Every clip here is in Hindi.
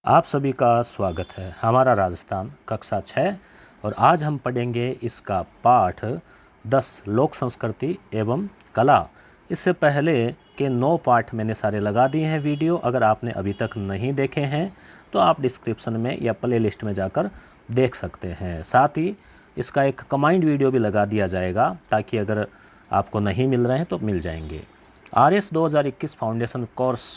आप सभी का स्वागत है हमारा राजस्थान कक्षा 6 और आज हम पढ़ेंगे इसका पाठ 10 लोक संस्कृति एवं कला। इससे पहले के 9 पाठ मैंने सारे लगा दिए हैं वीडियो। अगर आपने अभी तक नहीं देखे हैं तो आप डिस्क्रिप्शन में या प्ले लिस्ट में जाकर देख सकते हैं। साथ ही इसका एक कमांड वीडियो भी लगा दिया जाएगा ताकि अगर आपको नहीं मिल रहे हैं तो मिल जाएंगे। RS 2021 फाउंडेशन कोर्स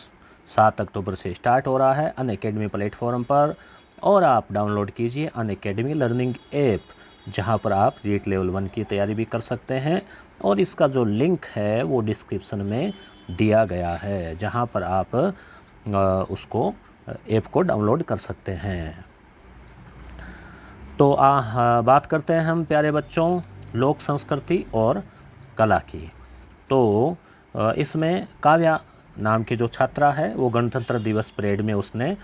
7 अक्टूबर से स्टार्ट हो रहा है अनअकैडमी प्लेटफॉर्म पर और आप डाउनलोड कीजिए अनअकैडमी लर्निंग ऐप, जहां पर आप रीट लेवल 1 की तैयारी भी कर सकते हैं और इसका जो लिंक है वो डिस्क्रिप्शन में दिया गया है, जहां पर आप उसको ऐप को डाउनलोड कर सकते हैं। तो बात करते हैं हम प्यारे बच्चों लोक संस्कृति और कला की। तो इसमें काव्या नाम की जो छात्रा है वो गणतंत्र दिवस परेड में उसने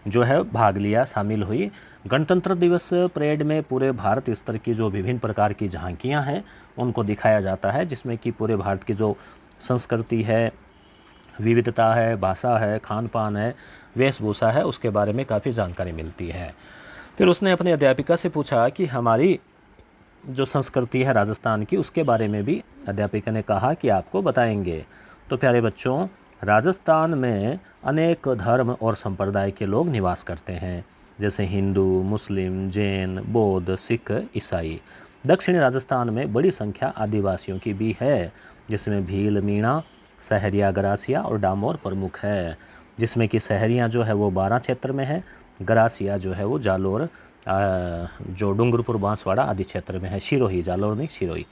जो है भाग लिया, शामिल हुई। गणतंत्र दिवस परेड में पूरे भारत स्तर की जो विभिन्न प्रकार की झांकियां हैं उनको दिखाया जाता है, जिसमें कि पूरे भारत की जो संस्कृति है, विविधता है, भाषा है, खान पान है, वेशभूषा है, उसके बारे में काफ़ी जानकारी मिलती है। फिर उसने अपनी अध्यापिका से पूछा कि हमारी जो संस्कृति है राजस्थान की उसके बारे में भी अध्यापिका ने कहा कि आपको बताएंगे। तो प्यारे बच्चों, राजस्थान में अनेक धर्म और संप्रदाय के लोग निवास करते हैं, जैसे हिंदू, मुस्लिम, जैन, बौद्ध, सिख, ईसाई। दक्षिणी राजस्थान में बड़ी संख्या आदिवासियों की भी है, जिसमें भील, मीणा, सहरिया, गरासिया और डामोर प्रमुख है, जिसमें कि सहरिया जो है वो 12 क्षेत्र में है, गरासिया जो है वो जालोर जो डूंगरपुर बांसवाड़ा आदि क्षेत्र में है, सिरोही, जालोर नहीं सिरोही।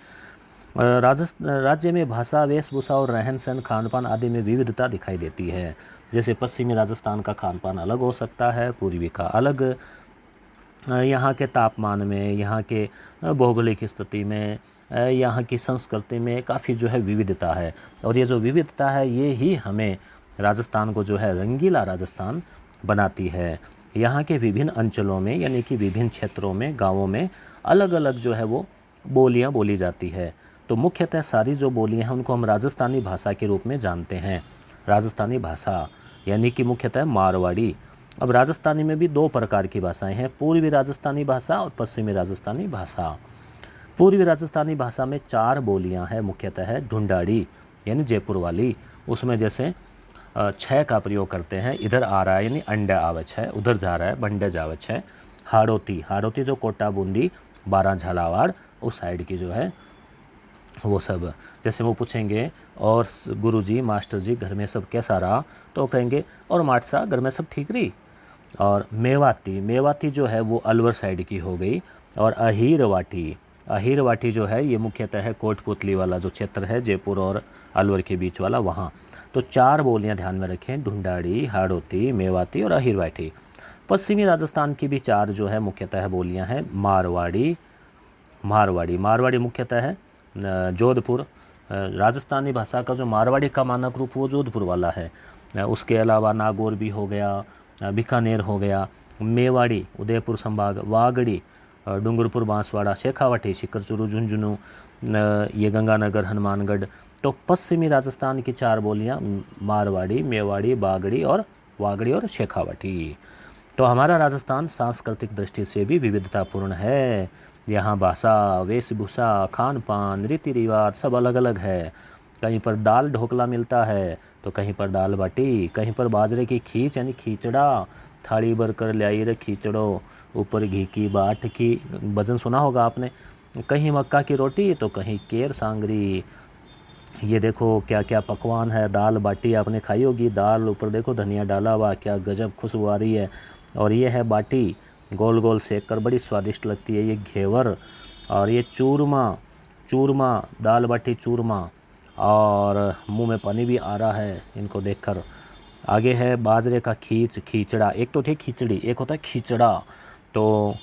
राज्य में भाषा, वेशभूषा और रहन सहन, खान पान आदि में विविधता दिखाई देती है। जैसे पश्चिमी राजस्थान का खान पान अलग हो सकता है, पूर्वी का अलग। यहाँ के तापमान में, यहाँ के भौगोलिक स्थिति में, यहाँ की संस्कृति में काफ़ी जो है विविधता है और ये जो विविधता है ये ही हमें राजस्थान को जो है रंगीला राजस्थान बनाती है। यहाँ के विभिन्न अंचलों में यानी कि विभिन्न क्षेत्रों में, गाँवों में अलग अलग जो है वो बोलियाँ बोली जाती है। तो मुख्यतः सारी जो बोलियाँ हैं उनको हम राजस्थानी भाषा के रूप में जानते हैं। राजस्थानी भाषा यानी कि मुख्यतः मारवाड़ी। अब राजस्थानी में भी 2 प्रकार की भाषाएं हैं, पूर्वी राजस्थानी भाषा और पश्चिमी राजस्थानी भाषा। पूर्वी राजस्थानी भाषा में 4 बोलियां हैं, मुख्यतः ढूंढाड़ी यानी जयपुर वाली, उसमें जैसे 6 का प्रयोग करते हैं। इधर आ रहा है यानी अंडा आवच है, उधर जा रहा है बंडे जावच है। हाड़ोती, हाड़ोती जो कोटा बूंदी 12 झालावाड़ उस साइड की जो है वो सब। जैसे वो पूछेंगे और गुरुजी, मास्टर जी घर में सब कैसा रहा, तो कहेंगे और माटसा घर में सब ठीक रही। और मेवाती, मेवाती जो है वो अलवर साइड की हो गई। और अहीरवाटी, अहीरवाटी जो है ये मुख्यतः है कोटपुतली वाला जो क्षेत्र है, जयपुर और अलवर के बीच वाला, वहाँ। तो 4 बोलियाँ ध्यान में रखें, ढूंढाड़ी, हाड़ोती, मेवाती और अहीरवाटी। पश्चिमी राजस्थान की भी 4 जो है मुख्यतः बोलियाँ हैं, मारवाड़ी, मारवाड़ी मुख्यतः है जोधपुर। राजस्थानी भाषा का जो मारवाड़ी का मानक रूप वो जोधपुर वाला है। उसके अलावा नागौर भी हो गया, बीकानेर हो गया, मेवाड़ी उदयपुर संभाग, वागड़ी डूंगरपुर बांसवाड़ा, शेखावाटी शिकरचुरू झुंझुनू, ये गंगानगर, हनुमानगढ़। तो पश्चिमी राजस्थान की 4 बोलियाँ मारवाड़ी, मेवाड़ी, बागड़ी और वागड़ी और शेखावाटी। तो हमारा राजस्थान सांस्कृतिक दृष्टि से भी विविधतापूर्ण है। यहाँ भाषा, वेशभूषा, खान पान, रीति रिवाज सब अलग अलग है। कहीं पर दाल ढोकला मिलता है तो कहीं पर दाल बाटी, कहीं पर बाजरे की खींच यानी खींचड़ा, थाली भर कर ल्याई रे खींचड़ो, ऊपर घी की बाट की, भजन सुना होगा आपने। कहीं मक्का की रोटी तो कहीं केर सांगरी। ये देखो क्या क्या पकवान है, दाल बाटी आपने खाई होगी, दाल ऊपर देखो धनिया डाला हुआ, क्या गजब खुशबू आ रही है। और ये है बाटी, गोल गोल सेक कर बड़ी स्वादिष्ट लगती है। ये घेवर और ये चूरमा, चूरमा दाल बाटी चूरमा, और मुंह में पानी भी आ रहा है इनको देखकर। आगे है बाजरे का खींचड़ा। एक तो थी खिचड़ी, एक होता है खींचड़ा। तो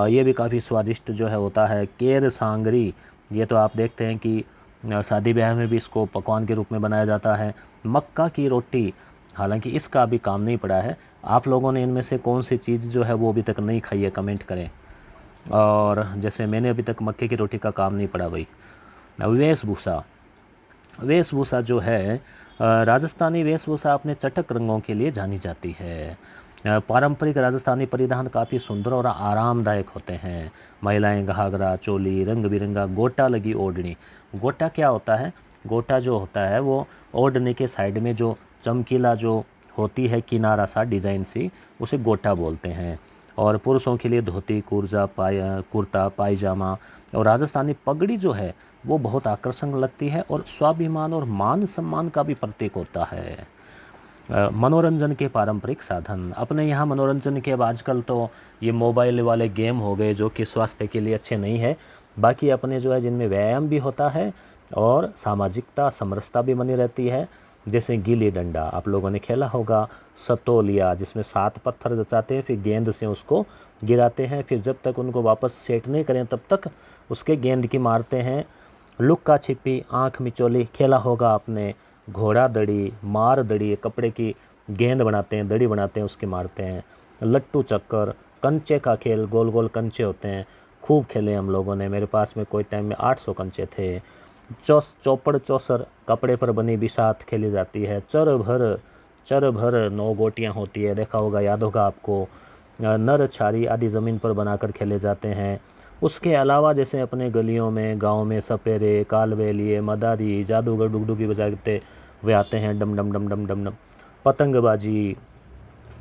ये भी काफ़ी स्वादिष्ट जो है होता है। केर सांगरी, ये तो आप देखते हैं कि शादी ब्याह में भी इसको पकवान के रूप में बनाया जाता है। मक्का की रोटी, हालांकि इसका अभी काम नहीं पड़ा है। आप लोगों ने इनमें से कौन सी चीज़ जो है वो अभी तक नहीं खाई है, कमेंट करें। और जैसे मैंने अभी तक मक्के की रोटी का काम नहीं पड़ा भाई। वेशभूषा, वेशभूषा जो है राजस्थानी वेशभूषा अपने चटक रंगों के लिए जानी जाती है। पारंपरिक राजस्थानी परिधान काफ़ी सुंदर और आरामदायक होते हैं। महिलाएं घाघरा, चोली, रंग बिरंगा गोटा लगी ओढ़नी। गोटा क्या होता है? गोटा जो होता है वो ओढ़नी के साइड में जो चमकीला जो होती है किनारा सा डिज़ाइन सी, उसे गोटा बोलते हैं। और पुरुषों के लिए धोती, कुर्ता पायजामा और राजस्थानी पगड़ी जो है वो बहुत आकर्षक लगती है और स्वाभिमान और मान सम्मान का भी प्रतीक होता है। मनोरंजन के पारंपरिक साधन अपने यहाँ मनोरंजन के अब आजकल तो ये मोबाइल वाले गेम हो गए जो कि स्वास्थ्य के लिए अच्छे नहीं है। बाकी अपने जो है जिनमें व्यायाम भी होता है और सामाजिकता समरसता भी बनी रहती है। जैसे गिल्ली डंडा आप लोगों ने खेला होगा, सतोलिया जिसमें 7 पत्थर रचाते हैं, फिर गेंद से उसको गिराते हैं, फिर जब तक उनको वापस सेट नहीं करें तब तक उसके गेंद की मारते हैं। लुक्का छिपी, आँख मिचौली खेला होगा आपने। घोड़ा दड़ी, मार दड़ी, कपड़े की गेंद बनाते हैं, दड़ी बनाते हैं, उसके मारते हैं। लट्टू चक्कर, कंचे का खेल, गोल गोल कंचे होते हैं, खूब खेले हम लोगों ने। मेरे पास में कोई टाइम में 800 कंचे थे। चौपड़ चौसर कपड़े पर बनी बिसात खेली जाती है। चर भर 9 गोटियाँ होती है, देखा होगा, याद होगा आपको। नर छारी आदि ज़मीन पर बनाकर खेले जाते हैं। उसके अलावा जैसे अपने गलियों में, गांव में सपेरे, कालवे लिए, मदारी, जादूगर डुगडुगी बजाते हुए आते हैं, डम डम डम डम डम डम। पतंगबाजी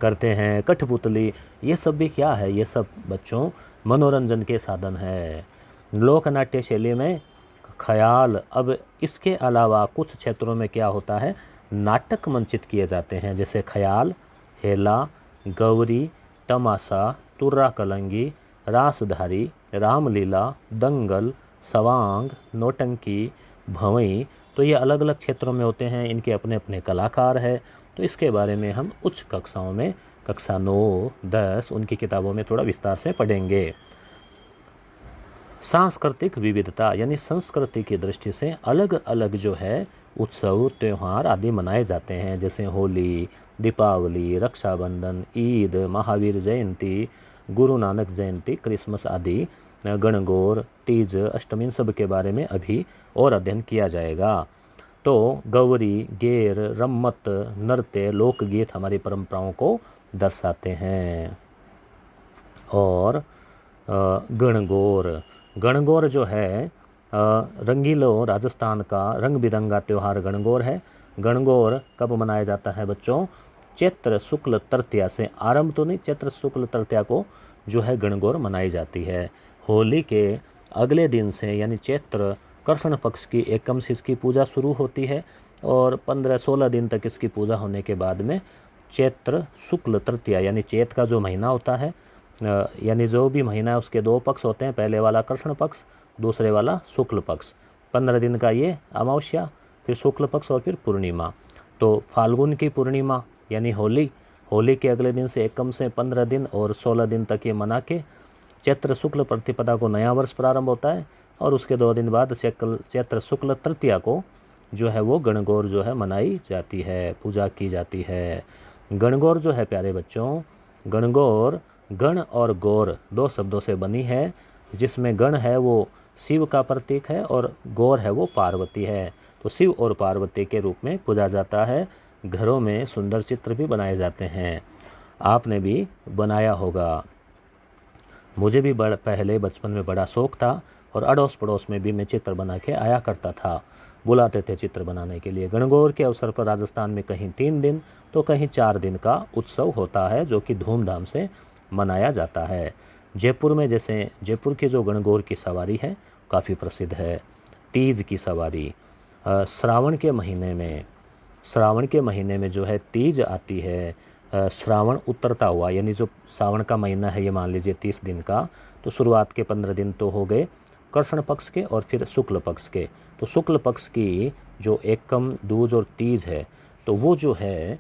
करते हैं, कठपुतली, ये सब भी क्या है? ये सब बच्चों मनोरंजन के साधन है। लोक नाट्य शैली में ख्याल। अब इसके अलावा कुछ क्षेत्रों में क्या होता है, नाटक मंचित किए जाते हैं, जैसे ख्याल, हेला, गौरी, तमाशा, तुर्रा कलंगी, रासधारी, रामलीला, दंगल, सवांग, नौटंकी, भंवई। तो ये अलग अलग क्षेत्रों में होते हैं, इनके अपने अपने कलाकार है। तो इसके बारे में हम उच्च कक्षाओं में, कक्षा 9, 10 उनकी किताबों में थोड़ा विस्तार से पढ़ेंगे। सांस्कृतिक विविधता यानी संस्कृति की दृष्टि से अलग अलग जो है उत्सव, त्यौहार आदि मनाए जाते हैं, जैसे होली, दीपावली, रक्षाबंधन, ईद, महावीर जयंती, गुरु नानक जयंती, क्रिसमस आदि, गणगौर, तीज, अष्टमी, इन सब के बारे में अभी और अध्ययन किया जाएगा। तो गौरी, गेर, रम्मत, नृत्य, लोकगीत हमारी परंपराओं को दर्शाते हैं। और गणगौर जो है रंगीलो राजस्थान का रंग बिरंगा त्यौहार गणगौर है। गणगौर कब मनाया जाता है बच्चों? चैत्र शुक्ल तृतीया से, आरंभ तो नहीं, चैत्र शुक्ल तृतीया को जो है गणगौर मनाई जाती है। होली के अगले दिन से यानी चैत्र कृष्ण पक्ष की एकमसी इसकी पूजा शुरू होती है और 15-16 दिन तक इसकी पूजा होने के बाद में चैत्र शुक्ल तृतीया यानी चैत का जो महीना होता है, यानी जो भी महीना है उसके 2 पक्ष होते हैं, पहले वाला कृष्ण पक्ष, दूसरे वाला शुक्ल पक्ष। 15 दिन का ये अमावस्या, फिर शुक्ल पक्ष और फिर पूर्णिमा। तो फाल्गुन की पूर्णिमा यानी होली के अगले दिन से एकम से 15 दिन और 16 दिन तक ये मना के चैत्र शुक्ल प्रतिपदा को नया वर्ष प्रारंभ होता है और उसके 2 दिन बाद चैत्र शुक्ल तृतीया को जो है वो गणगौर जो है मनाई जाती है, पूजा की जाती है। गणगौर जो है प्यारे बच्चों, गणगौर गण और गौर 2 शब्दों से बनी है, जिसमें गण है वो शिव का प्रतीक है और गौर है वो पार्वती है। तो शिव और पार्वती के रूप में पूजा जाता है। घरों में सुंदर चित्र भी बनाए जाते हैं, आपने भी बनाया होगा। मुझे भी पहले बचपन में बड़ा शौक़ था और अड़ोस पड़ोस में भी मैं चित्र बना के आया करता था, बुलाते थे चित्र बनाने के लिए। गणगौर के अवसर पर राजस्थान में कहीं 3 दिन तो कहीं 4 दिन का उत्सव होता है, जो कि धूमधाम से मनाया जाता है। जयपुर में जैसे जयपुर की जो गणगौर की सवारी है काफ़ी प्रसिद्ध है। तीज की सवारी श्रावण के महीने में जो है तीज आती है। श्रावण उतरता हुआ यानी जो सावन का महीना है ये मान लीजिए 30 दिन का, तो शुरुआत के 15 दिन तो हो गए कृष्ण पक्ष के और फिर शुक्ल पक्ष के। तो शुक्ल पक्ष की जो एकम, दूज और तीज है तो वो जो है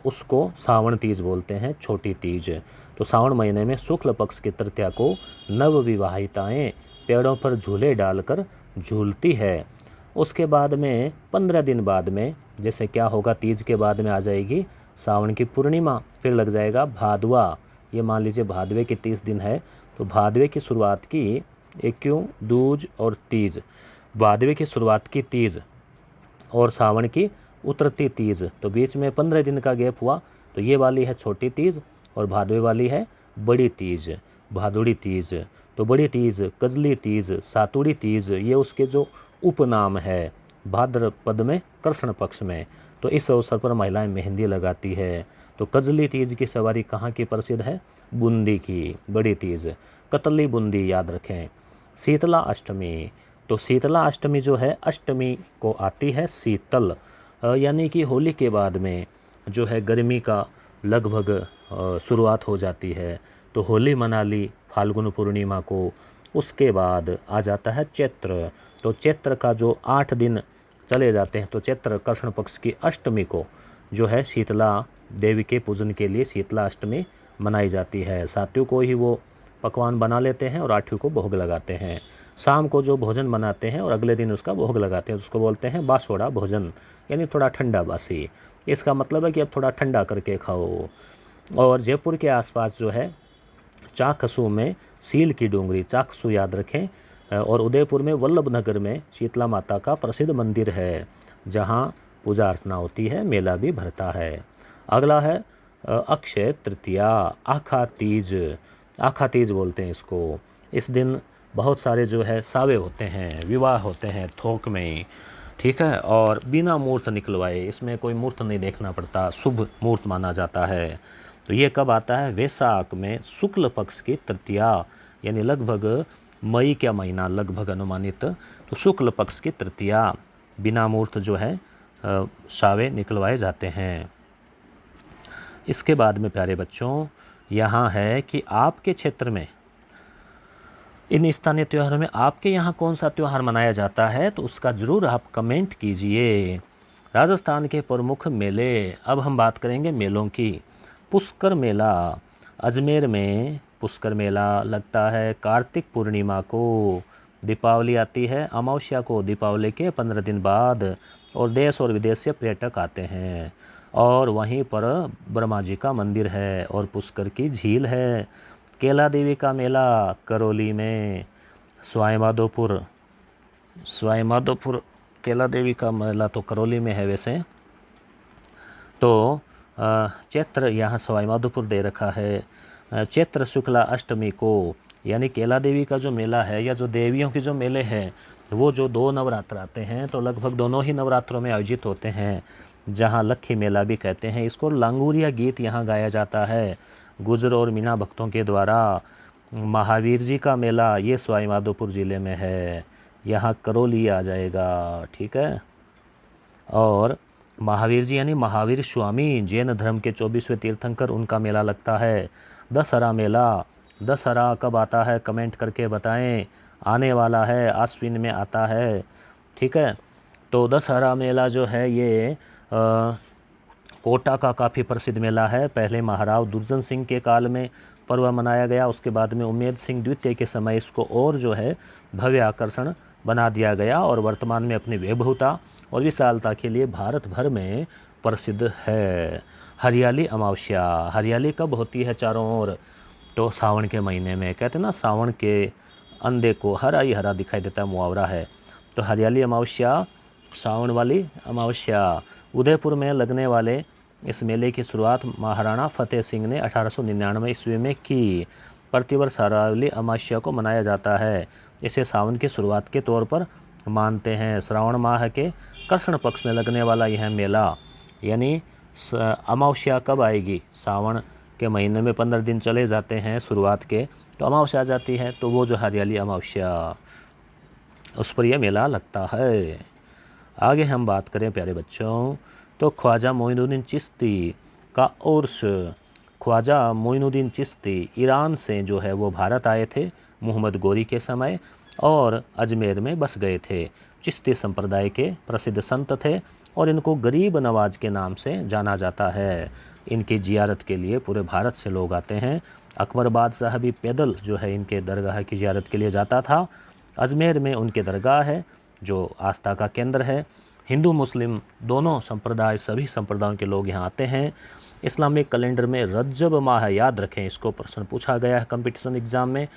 उसको सावन तीज बोलते हैं, छोटी तीज। तो सावन महीने में शुक्ल पक्ष की तृतीया को नवविवाहिताएं पेड़ों पर झूले डालकर झूलती है। उसके बाद में 15 दिन बाद में जैसे क्या होगा, तीज के बाद में आ जाएगी सावन की पूर्णिमा, फिर लग जाएगा भादवा। ये मान लीजिए भादवे की 30 दिन है, तो भादवे की शुरुआत की एक्यूं, दूज और तीज, भादवे की शुरुआत की तीज और सावन की उतरती तीज, तो बीच में 15 दिन का गैप हुआ। तो ये वाली है छोटी तीज और भादवे वाली है बड़ी तीज, भादुड़ी तीज। तो बड़ी तीज, कजली तीज, सातुड़ी तीज, ये उसके जो उपनाम है भाद्रपद में कृष्ण पक्ष में। तो इस अवसर पर महिलाएं मेहंदी लगाती है। तो कजली तीज की सवारी कहाँ की प्रसिद्ध है? बूंदी की। बड़ी तीज कतली बूंदी याद रखें। शीतला अष्टमी, तो शीतला अष्टमी जो है अष्टमी को आती है शीतल, यानी कि होली के बाद में जो है गर्मी का लगभग शुरुआत हो जाती है। तो होली मना ली फाल्गुन पूर्णिमा को, उसके बाद आ जाता है चैत्र। तो चैत्र का जो 8 दिन चले जाते हैं, तो चैत्र कृष्ण पक्ष की अष्टमी को जो है शीतला देवी के पूजन के लिए शीतला अष्टमी मनाई जाती है। सातवीं को ही वो पकवान बना लेते हैं और 8वीं को भोग लगाते हैं। शाम को जो भोजन बनाते हैं और अगले दिन उसका भोग लगाते हैं, उसको बोलते हैं बासोड़ा भोजन, यानी थोड़ा ठंडा बासी। इसका मतलब है कि अब थोड़ा ठंडा करके खाओ। और जयपुर के आसपास जो है चाकसू में सील की डोंगरी, चाकसू याद रखें, और उदयपुर में वल्लभ नगर में शीतला माता का प्रसिद्ध मंदिर है, जहाँ पूजा अर्चना होती है, मेला भी भरता है। अगला है अक्षय तृतीया, आखा तीज। आखा तीज बोलते हैं इसको। इस दिन बहुत सारे जो है सावे होते हैं, विवाह होते हैं थोक में, ठीक है, और बिना मुहूर्त निकलवाए, इसमें कोई मुहूर्त नहीं देखना पड़ता, शुभ मुहूर्त माना जाता है। तो ये कब आता है? वैशाख में शुक्ल पक्ष की तृतीया, यानी लगभग मई का महीना लगभग अनुमानित, तो शुक्ल पक्ष की तृतीया बिना मुहूर्त जो है सावे निकलवाए जाते हैं। इसके बाद में प्यारे बच्चों यहाँ है कि आपके क्षेत्र में इन स्थानीय त्योहारों में आपके यहाँ कौन सा त्यौहार मनाया जाता है, तो उसका ज़रूर आप कमेंट कीजिए। राजस्थान के प्रमुख मेले, अब हम बात करेंगे मेलों की। पुष्कर मेला, अजमेर में पुष्कर मेला लगता है कार्तिक पूर्णिमा को। दीपावली आती है अमावस्या को, दीपावली के 15 दिन बाद, और देश और विदेश से पर्यटक आते हैं। और वहीं पर ब्रह्मा जी का मंदिर है और पुष्कर की झील है। केला देवी का मेला करौली में। सवाई माधोपुर केला देवी का मेला तो करौली में है वैसे। तो चैत्र यहाँ सवाई माधोपुर दे रखा है। चैत्र शुक्ला अष्टमी को, यानी केला देवी का जो मेला है या जो देवियों के जो मेले हैं, वो जो 2 नवरात्र आते हैं, तो लगभग दोनों ही नवरात्रों में आयोजित होते हैं, जहाँ लक्खी मेला भी कहते हैं इसको। लांगुरिया गीत यहाँ गाया जाता है गुजर और मीना भक्तों के द्वारा। महावीर जी का मेला ये सवाई माधोपुर ज़िले में है, यहाँ करौली आ जाएगा, ठीक है। और महावीर जी यानी महावीर स्वामी, जैन धर्म के 24वें तीर्थंकर, उनका मेला लगता है। दशहरा मेला, दशहरा कब आता है कमेंट करके बताएं। आने वाला है, आश्विन में आता है, ठीक है। तो दशहरा मेला जो है ये कोटा का काफ़ी प्रसिद्ध मेला है। पहले महाराव दुर्जन सिंह के काल में पर्व मनाया गया, उसके बाद में उमेद सिंह द्वितीय के समय इसको और जो है भव्य आकर्षण बना दिया गया, और वर्तमान में अपनी वैभवता और विशालता के लिए भारत भर में प्रसिद्ध है। हरियाली अमावस्या, हरियाली कब होती है चारों ओर? तो सावन के महीने में। कहते हैं ना सावन के अंधे को हरा ही हरा दिखाई देता है, मुहावरा है। तो हरियाली अमावस्या, सावन वाली अमावस्या। उदयपुर में लगने वाले इस मेले की शुरुआत महाराणा फतेह सिंह ने 1899 ईस्वी में की। प्रतिवर्ष हरियाली अमावस्या को मनाया जाता है। इसे सावन की शुरुआत के तौर पर मानते हैं। श्रावण माह के कृष्ण पक्ष में लगने वाला यह मेला, यानी अमावस्या कब आएगी? सावन के महीने में 15 दिन चले जाते हैं शुरुआत के, तो अमावस्या आ जाती है, तो वो जो हरियाली अमावस्या, उस पर यह मेला लगता है। आगे हम बात करें प्यारे बच्चों, तो ख्वाजा मोइनुद्दीन चिश्ती का उर्स। ख्वाजा मोइनुद्दीन चिश्ती ईरान से जो है वो भारत आए थे मोहम्मद गोरी के समय, और अजमेर में बस गए थे। चिश्ती संप्रदाय के प्रसिद्ध संत थे, और इनको गरीब नवाज के नाम से जाना जाता है। इनकी जियारत के लिए पूरे भारत से लोग आते हैं। अकबर बादशाह भी पैदल जो है इनके दरगाह की जियारत के लिए जाता था। अजमेर में उनके दरगाह है जो आस्था का केंद्र है। हिंदू मुस्लिम दोनों संप्रदाय, सभी संप्रदायों के लोग यहाँ आते हैं। इस्लामिक कैलेंडर में रज्जब माह, याद रखें इसको, प्रश्न पूछा गया है कंपटीशन एग्जाम में।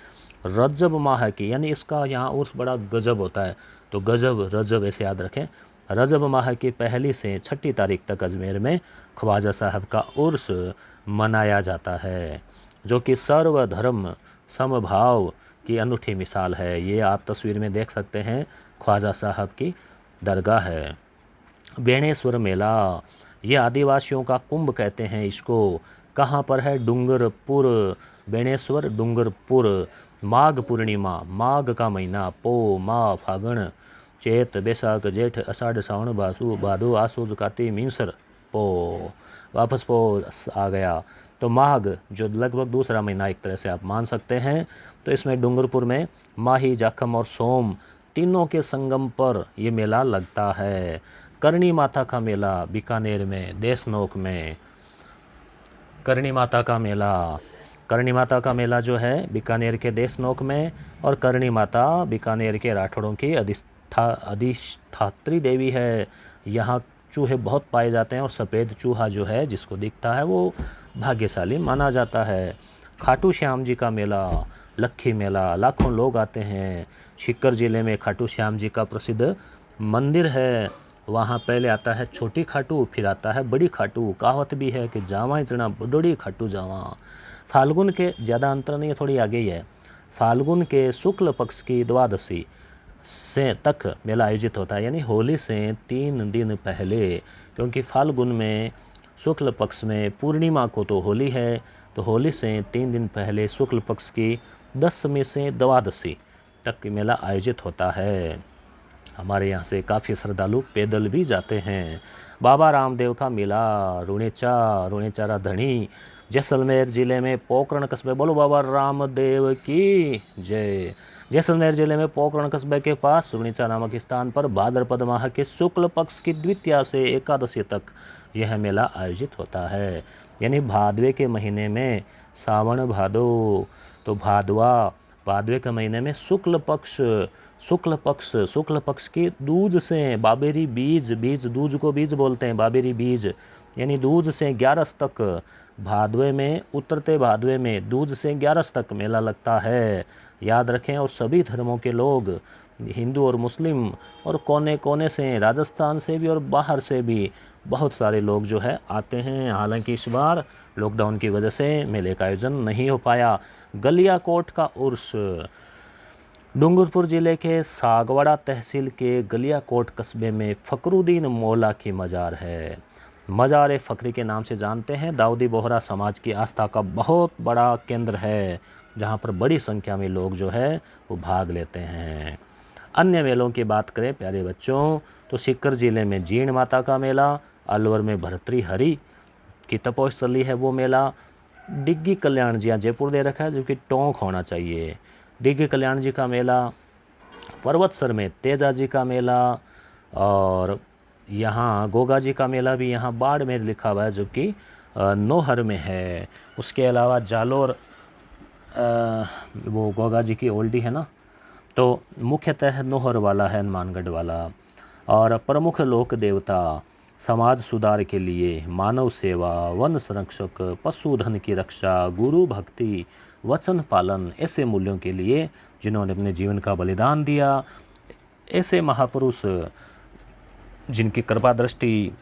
रज्जब माह की, यानी इसका यहाँ उर्स बड़ा गजब होता है, तो गजब रजब ऐसे याद रखें। रजब माह की 1 से 6 तारीख तक अजमेर में ख्वाजा साहब का उर्स मनाया जाता है, जो कि सर्वधर्म समभाव की अनूठी मिसाल है। ये आप तस्वीर में देख सकते हैं, ख्वाजा साहब की दरगाह है। बेणेश्वर मेला, ये आदिवासियों का कुंभ कहते हैं इसको। कहाँ पर है? डूंगरपुर, बेणेश्वर डूंगरपुर। माघ पूर्णिमा, माघ का महीना, पो माह फागण चैत बैसाख जेठ अषाढ़ सावन बासु भादो आसोज काती मींसर पो, वापस पो आ गया। तो माघ जो लगभग दूसरा महीना एक तरह से आप मान सकते हैं। तो इसमें डूंगरपुर में माही, जाखम और सोम तीनों के संगम पर ये मेला लगता है। करणी माता का मेला बीकानेर में, देशनोक में। करणी माता का मेला, करणी माता का मेला जो है बीकानेर के देशनोक में। और करणी माता बीकानेर के राठौड़ों की अधिष्ठात्री देवी है। यहाँ चूहे बहुत पाए जाते हैं और सफ़ेद चूहा जो है जिसको दिखता है वो भाग्यशाली माना जाता है। खाटू श्याम जी का मेला, लक्खी मेला, लाखों लोग आते हैं। सीकर ज़िले में खाटू श्याम जी का प्रसिद्ध मंदिर है। वहाँ पहले आता है छोटी खाटू, फिर आता है बड़ी खाटू। कहावत भी है कि जावा इतना बड़ी खाटू जावा। फाल्गुन के ज़्यादा अंतर नहीं है, थोड़ी आगे ही है। फाल्गुन के शुक्ल पक्ष की द्वादशी से तक मेला आयोजित होता है, यानी होली से 3 दिन पहले। क्योंकि फाल्गुन में शुक्ल पक्ष में पूर्णिमा को तो होली है, तो होली से 3 दिन पहले शुक्ल पक्ष की 10वीं से द्वादशी तक मेला आयोजित होता है। हमारे यहाँ से काफ़ी श्रद्धालु पैदल भी जाते हैं। बाबा रामदेव का मेला, रुणेचारा धनी, जैसलमेर ज़िले में पोकरण कस्बे, बोलो बाबा रामदेव की जय। जैसलमेर ज़िले में पोकरण कस्बे के पास रुणेचा नामक स्थान पर भाद्रपद माह के शुक्ल पक्ष की द्वितीया से एकादशी तक यह मेला आयोजित होता है। यानी भादवे के महीने में सावन भादो, तो भादवे के महीने में शुक्ल पक्ष की दूज से बाबेरी बीज, दूज को बीज बोलते हैं, बाबेरी बीज यानी दूज से 11 तक, भादवे में उतरते भादवे में दूज से 11 तक मेला लगता है। याद रखें। और सभी धर्मों के लोग, हिंदू और मुस्लिम और कोने कोने से, राजस्थान से भी और बाहर से भी बहुत सारे लोग जो है आते हैं। हालांकि इस बार लॉकडाउन की वजह से मेले का आयोजन नहीं हो पाया। गलियाकोट का उर्स, डूंगरपुर ज़िले के सागवाड़ा तहसील के गलियाकोट कस्बे में फ़खरुद्दीन मौला की मज़ार है। मज़ार फ़खरी के नाम से जानते हैं। दाऊदी बोहरा समाज की आस्था का बहुत बड़ा केंद्र है, जहाँ पर बड़ी संख्या में लोग जो है वो भाग लेते हैं। अन्य मेलों की बात करें प्यारे बच्चों, तो सीकर ज़िले में जीण माता का मेला, अलवर में भर्तृहरि की तपोस्थली है वो मेला, डिग्गी कल्याण जी, यहाँ जयपुर दे रखा है जो कि टोंक होना चाहिए, डिग्गी कल्याण जी का मेला, पर्वतसर में तेजा जी का मेला, और यहाँ गोगा जी का मेला भी यहाँ बाड़मेर लिखा हुआ है जो कि नौहर में है। उसके अलावा जालोर, वो गोगा जी की ओल्डी है ना, तो मुख्यतः नौहर वाला है, हनुमानगढ़ वाला। और प्रमुख लोक देवता समाज सुधार के लिए मानव सेवा, वन संरक्षक, पशुधन की रक्षा, गुरु भक्ति, वचन पालन, ऐसे मूल्यों के लिए जिन्होंने अपने जीवन का बलिदान दिया, ऐसे महापुरुष जिनकी कृपा दृष्टि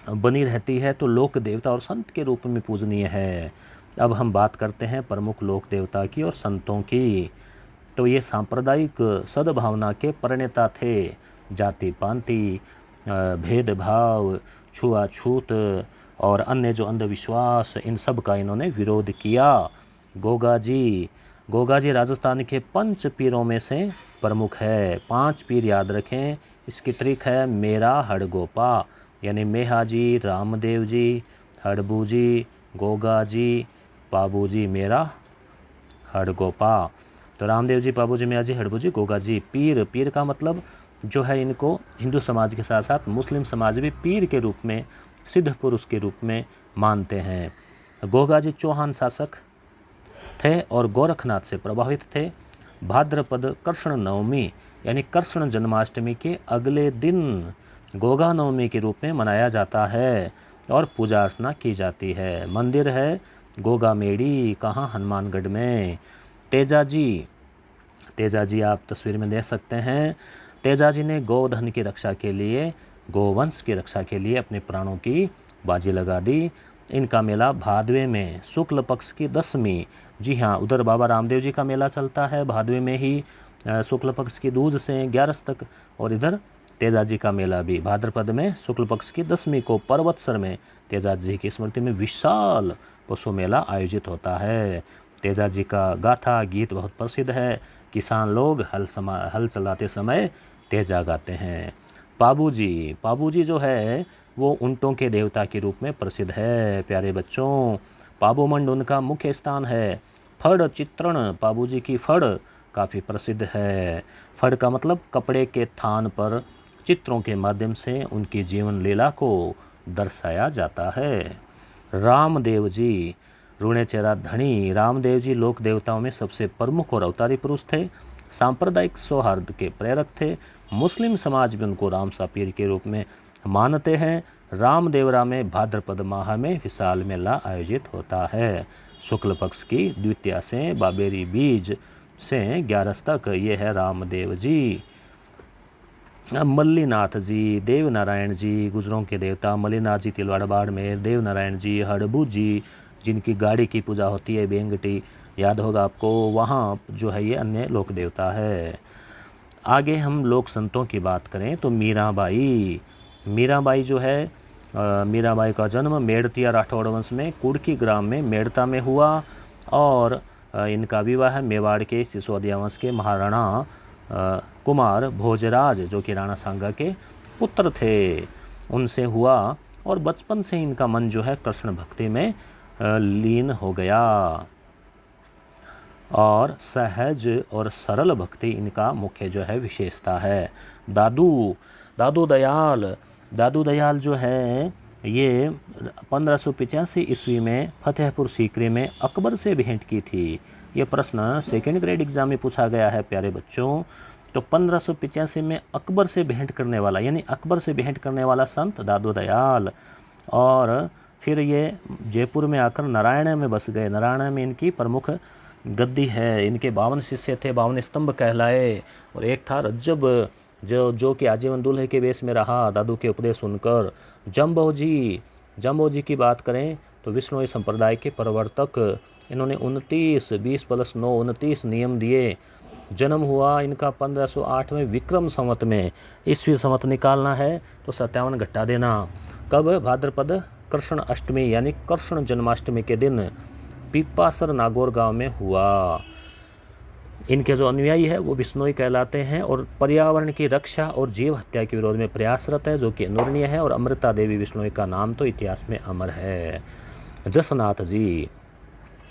बनी रहती है, तो लोक देवता और संत के रूप में पूजनीय है। अब हम बात करते हैं प्रमुख लोक देवता की और संतों की। तो ये सांप्रदायिक सद्भावना के प्रणेता थे। जाति पांति, भेदभाव, छुआछूत और अन्य जो अंधविश्वास, इन सब का इन्होंने विरोध किया। गोगा जी राजस्थान के 5 पीरों में से प्रमुख है। 5 पीर याद रखें। इसकी ट्रिक है मेरा हड़गोपा, यानी मेहा जी, रामदेव जी, हड़बू जी, गोगा जी, पाबू जी, मेरा हड़गोपा। तो रामदेव जी, पाबू जी, मेहा जी, हड़बू जी, गोगा जी। पीर का मतलब जो है, इनको हिंदू समाज के साथ साथ मुस्लिम समाज भी पीर के रूप में, सिद्ध पुरुष के रूप में मानते हैं। गोगा जी चौहान शासक थे और गोरखनाथ से प्रभावित थे। भाद्रपद कृष्ण नवमी यानी कृष्ण जन्माष्टमी के अगले दिन गोगा नवमी के रूप में मनाया जाता है और पूजा अर्चना की जाती है। मंदिर है गोगा मेड़ी, कहाँ? हनुमानगढ़ में। तेजा जी आप तस्वीर में देख सकते हैं। तेजा जी ने गोधन की रक्षा के लिए, गोवंश की रक्षा के लिए अपने प्राणों की बाजी लगा दी। इनका मेला भादवे में शुक्ल पक्ष की 10वीं, जी हाँ, उधर बाबा रामदेव जी का मेला चलता है भादवे में ही शुक्ल पक्ष की दूज से 11 तक, और इधर तेजा जी का मेला भी भाद्रपद में शुक्ल पक्ष की 10वीं को पर्वतसर में तेजा जी की स्मृति में विशाल पशु मेला आयोजित होता है। तेजा जी का गाथा गीत बहुत प्रसिद्ध है। किसान लोग हल चलाते समय तेजा गाते हैं। पाबू जी जो है वो ऊँटों के देवता के रूप में प्रसिद्ध है। प्यारे बच्चों, पाबूमंड उनका मुख्य स्थान है। फड़ चित्रण, पाबू जी की फड़ काफ़ी प्रसिद्ध है। फड़ का मतलब कपड़े के थान पर चित्रों के माध्यम से उनकी जीवन लीला को दर्शाया जाता है। रामदेव जी, रूणे चेरा धनी, रामदेव जी लोक देवताओं में सबसे प्रमुख और अवतारी पुरुष थे। सांप्रदायिक सौहार्द के प्रेरक थे। मुस्लिम समाज में उनको राम सापीर के रूप में मानते हैं। रामदेवरा में भाद्रपद माह में विशाल मेला आयोजित होता है। शुक्ल पक्ष की द्वितीया से बाबेरी बीज से 11 तक। ये है रामदेव जी। मल्लीनाथ जी, देवनारायण जी, गुजरों के देवता मल्लीनाथ जी तिलवाड़ा बाड़मेर, देवनारायण जी हड़बू जी, जिनकी गाड़ी की पूजा होती है बेंगटी, याद होगा आपको, वहाँ जो है ये अन्य लोक देवता है। आगे हम लोक संतों की बात करें तो मीराबाई जो है, मीराबाई का जन्म मेड़तिया राठौड़ वंश में कुड़की ग्राम में मेड़ता में हुआ, और इनका विवाह मेवाड़ के सिसोदिया वंश के महाराणा कुमार भोजराज, जो कि राणा सांगा के पुत्र थे, उनसे हुआ, और बचपन से इनका मन जो है कृष्ण भक्ति में लीन हो गया, और सहज और सरल भक्ति इनका मुख्य जो है विशेषता है। दादू दयाल जो है ये 1585 ईस्वी में फतेहपुर सीकरी में अकबर से भेंट की थी। ये प्रश्न सेकेंड ग्रेड एग्जाम में पूछा गया है प्यारे बच्चों। तो 1585 में अकबर से भेंट करने वाला, यानी अकबर से भेंट करने वाला संत दादू दयाल, और फिर ये जयपुर में आकर नारायण में बस गए। नारायण में इनकी प्रमुख गद्दी है। इनके 52 शिष्य थे, 52 स्तंभ कहलाए, और एक था रज्जब जो कि आजीवन दूल्हे के वेश में रहा दादू के उपदेश सुनकर। जम्बो जी की बात करें तो विष्णुई संप्रदाय के प्रवर्तक। इन्होंने 20 नियम दिए। जन्म हुआ इनका 1508 में विक्रम संवत में। ईस्वी संवत निकालना है तो 57 घटा देना। कब? भाद्रपद कृष्ण अष्टमी यानी कृष्ण जन्माष्टमी के दिन पीपासर नागौर गांव में हुआ। इनके जो अनुयायी है वो बिश्नोई कहलाते हैं, और पर्यावरण की रक्षा और जीव हत्या के विरोध में प्रयासरत है, जो कि अनुरणीय है। और अमृता देवी बिश्नोई का नाम तो इतिहास में अमर है।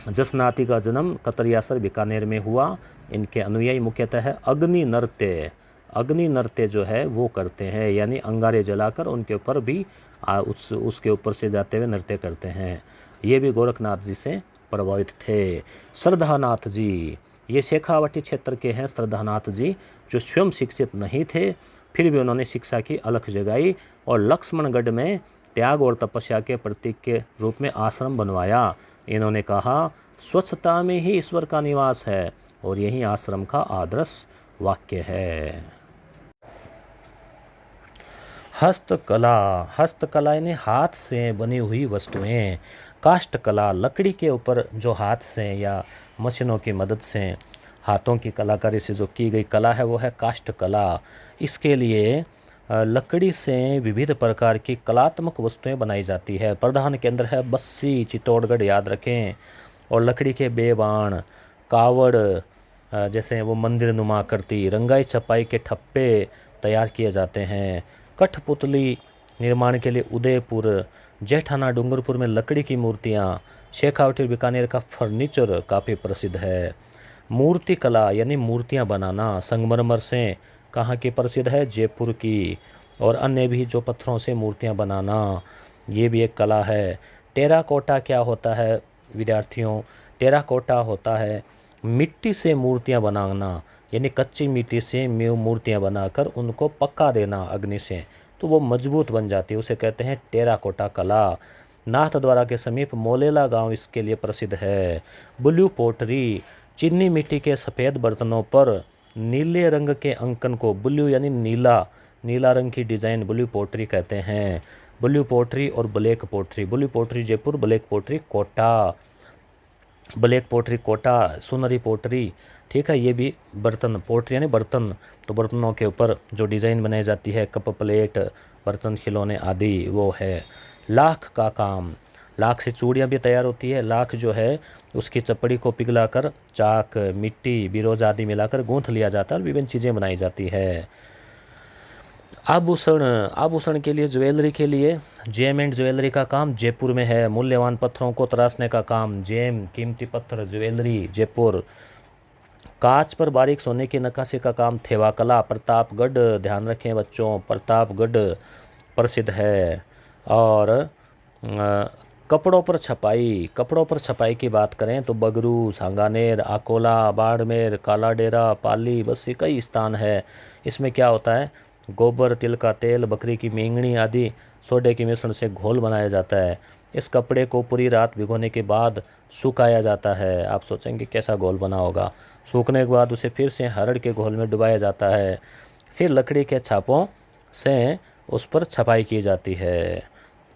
जसनाथी का जन्म कतरियासर बीकानेर में हुआ। इनके अनुयायी मुख्यतः अग्नि नृत्य जो है वो करते हैं, यानी अंगारे जलाकर उनके ऊपर भी उसके ऊपर से जाते हुए नृत्य करते हैं। ये भी गोरखनाथ जी से प्रभावित थे। श्रद्धानाथ जी, ये शेखावटी क्षेत्र के हैं। श्रद्धानाथ जी जो स्वयं शिक्षित नहीं थे, फिर भी उन्होंने शिक्षा की अलख जगाई, और लक्ष्मणगढ़ में त्याग और तपस्या के प्रतीक के रूप में आश्रम बनवाया। इन्होंने कहा, स्वच्छता में ही ईश्वर का निवास है, और यही आश्रम का आदर्श वाक्य है। हस्तकला यानी हाथ से बनी हुई वस्तुएं। काष्ठकला, लकड़ी के ऊपर जो हाथ से या मशीनों की मदद से हाथों की कलाकारी से जो की गई कला है वो है काष्ठकला। इसके लिए लकड़ी से विविध प्रकार की कलात्मक वस्तुएं बनाई जाती है। प्रधान केंद्र है बस्सी, चित्तौड़गढ़, याद रखें। और लकड़ी के बेबाण, कावड़, जैसे वो मंदिर नुमा आकृति, रंगाई छपाई के ठप्पे तैयार किए जाते हैं। कठपुतली निर्माण के लिए उदयपुर, जेठाना, डूंगरपुर में लकड़ी की मूर्तियाँ। शेखावटी बीकानेर का फर्नीचर काफ़ी प्रसिद्ध है। मूर्ति कला यानी मूर्तियाँ बनाना संगमरमर से कहाँ की प्रसिद्ध है? जयपुर की। और अन्य भी जो पत्थरों से मूर्तियाँ बनाना, ये भी एक कला है। टेराकोटा क्या होता है विद्यार्थियों? टेराकोटा होता है मिट्टी से मूर्तियाँ बनाना, यानी कच्ची मिट्टी से मूर्तियाँ बनाकर उनको पका देना अग्नि से, तो वो मजबूत बन जाती है, उसे कहते हैं टेराकोटा कला। नाथद्वारा के समीप मोलेला गांव इसके लिए प्रसिद्ध है। ब्लू पोटरी, चीनी मिट्टी के सफ़ेद बर्तनों पर नीले रंग के अंकन को, ब्लू यानी नीला रंग की डिज़ाइन ब्लू पोटरी कहते हैं। ब्लू पोट्री और black pottery. Blue pottery Jaipur, black pottery Kota. Black pottery Kota, सुनहरी पोट्री, ठीक है। ये भी बर्तन, पोट्री यानी बर्तन, तो बर्तनों के ऊपर जो डिज़ाइन बनाई जाती है, कप प्लेट, बर्तन, खिलौने आदि, वो है। लाख का काम, लाख से चूड़ियाँ भी तैयार होती है। लाख जो है उसकी चपड़ी को पिघलाकर चाक, मिट्टी, बिरोज आदि मिलाकर गूंथ लिया जाता है और विभिन्न चीज़ें बनाई जाती है। आभूषण, आभूषण के लिए, ज्वेलरी के लिए जेम एंड ज्वेलरी का काम जयपुर में है। मूल्यवान पत्थरों को तराशने का काम, जेम, कीमती पत्थर, ज्वेलरी, जयपुर। कांच पर बारीक सोने की नक्काशी का काम थेवा कला, प्रतापगढ़। ध्यान रखें बच्चों, प्रतापगढ़ प्रसिद्ध है। और कपड़ों पर छपाई, कपड़ों पर छपाई की बात करें तो बगरू, सांगानेर, अकोला, बाड़मेर, काला डेरा, पाली, बस ये कई स्थान है। इसमें क्या होता है, गोबर, तिल का तेल, बकरी की मींगनी आदि सोडे के मिश्रण से घोल बनाया जाता है। इस कपड़े को पूरी रात भिगोने के बाद सुखाया जाता है। आप सोचेंगे कैसा घोल बना होगा। सूखने के बाद उसे फिर से हरड़ के घोल में डुबाया जाता है। फिर लकड़ी के छापों से उस पर छपाई की जाती है।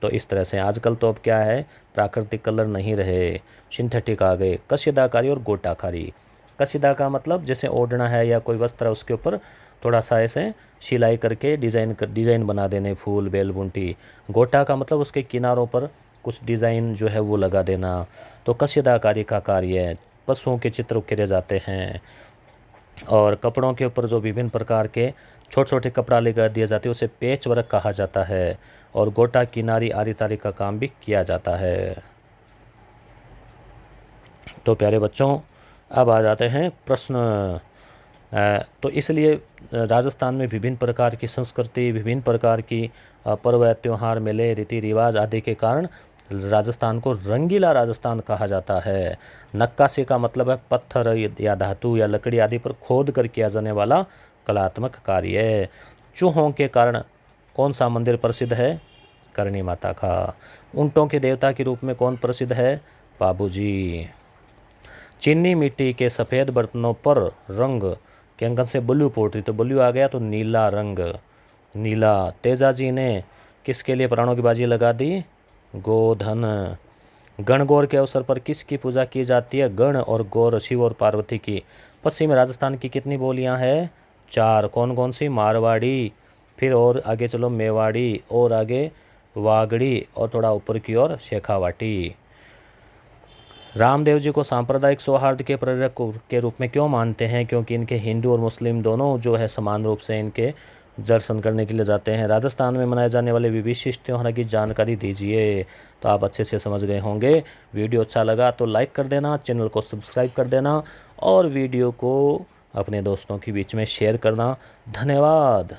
तो इस तरह से आजकल तो अब क्या है, प्राकृतिक कलर नहीं रहे, सिंथेटिक आ गए। कशीदाकारी और गोटाकारी। कशीदा का मतलब जैसे ओढ़ना है या कोई वस्त्र है, उसके ऊपर थोड़ा सा ऐसे सिलाई करके डिज़ाइन बना देने, फूल, बेल, बूंटी। गोटा का मतलब उसके किनारों पर कुछ डिज़ाइन जो है वो लगा देना। तो कशीदाकारी का कार्य, पशुओं के चित्र उकेरे जाते हैं। और कपड़ों के ऊपर जो विभिन्न प्रकार के छोटे छोटे कपड़ा लगा दिए जाते हैं उसे पेच वर्क कहा जाता है। और गोटा, किनारी, आरी तारी का काम भी किया जाता है। तो प्यारे बच्चों, अब आ जाते हैं प्रश्न। तो इसलिए राजस्थान में विभिन्न प्रकार की संस्कृति, विभिन्न प्रकार की पर्व, त्यौहार, मेले, रीति रिवाज आदि के कारण राजस्थान को रंगीला राजस्थान कहा जाता है। नक्काशी का मतलब है पत्थर या धातु या लकड़ी आदि पर खोद कर किया जाने वाला कलात्मक कार्य। चूहों के कारण कौन सा मंदिर प्रसिद्ध है, करणी माता का। ऊंटों के देवता के रूप में कौन प्रसिद्ध है, बाबूजी। चीनी मिट्टी के सफ़ेद बर्तनों पर रंग के अंकन से ब्लू पोट्री, तो ब्लू आ गया तो नीला रंग, नीला। तेजाजी ने किसके लिए प्राणों की बाजी लगा दी, गोधन। गणगौर के अवसर पर किसकी पूजा की जाती है, गण और गौर, शिव और पार्वती की। पश्चिमी राजस्थान की कितनी बोलियां हैं, 4। कौन कौन सी, मारवाड़ी, फिर और आगे चलो मेवाड़ी, और आगे वागड़ी, और थोड़ा ऊपर की ओर शेखावाटी। रामदेव जी को सांप्रदायिक सौहार्द के प्रेरक के रूप में क्यों मानते हैं, क्योंकि इनके हिंदू और मुस्लिम दोनों जो है समान रूप से इनके दर्शन करने के लिए जाते हैं। राजस्थान में मनाए जाने वाले विशिष्ट त्योहारों की जानकारी दीजिए। तो आप अच्छे से समझ गए होंगे। वीडियो अच्छा लगा तो लाइक कर देना, चैनल को सब्सक्राइब कर देना और वीडियो को अपने दोस्तों के बीच में शेयर करना। धन्यवाद।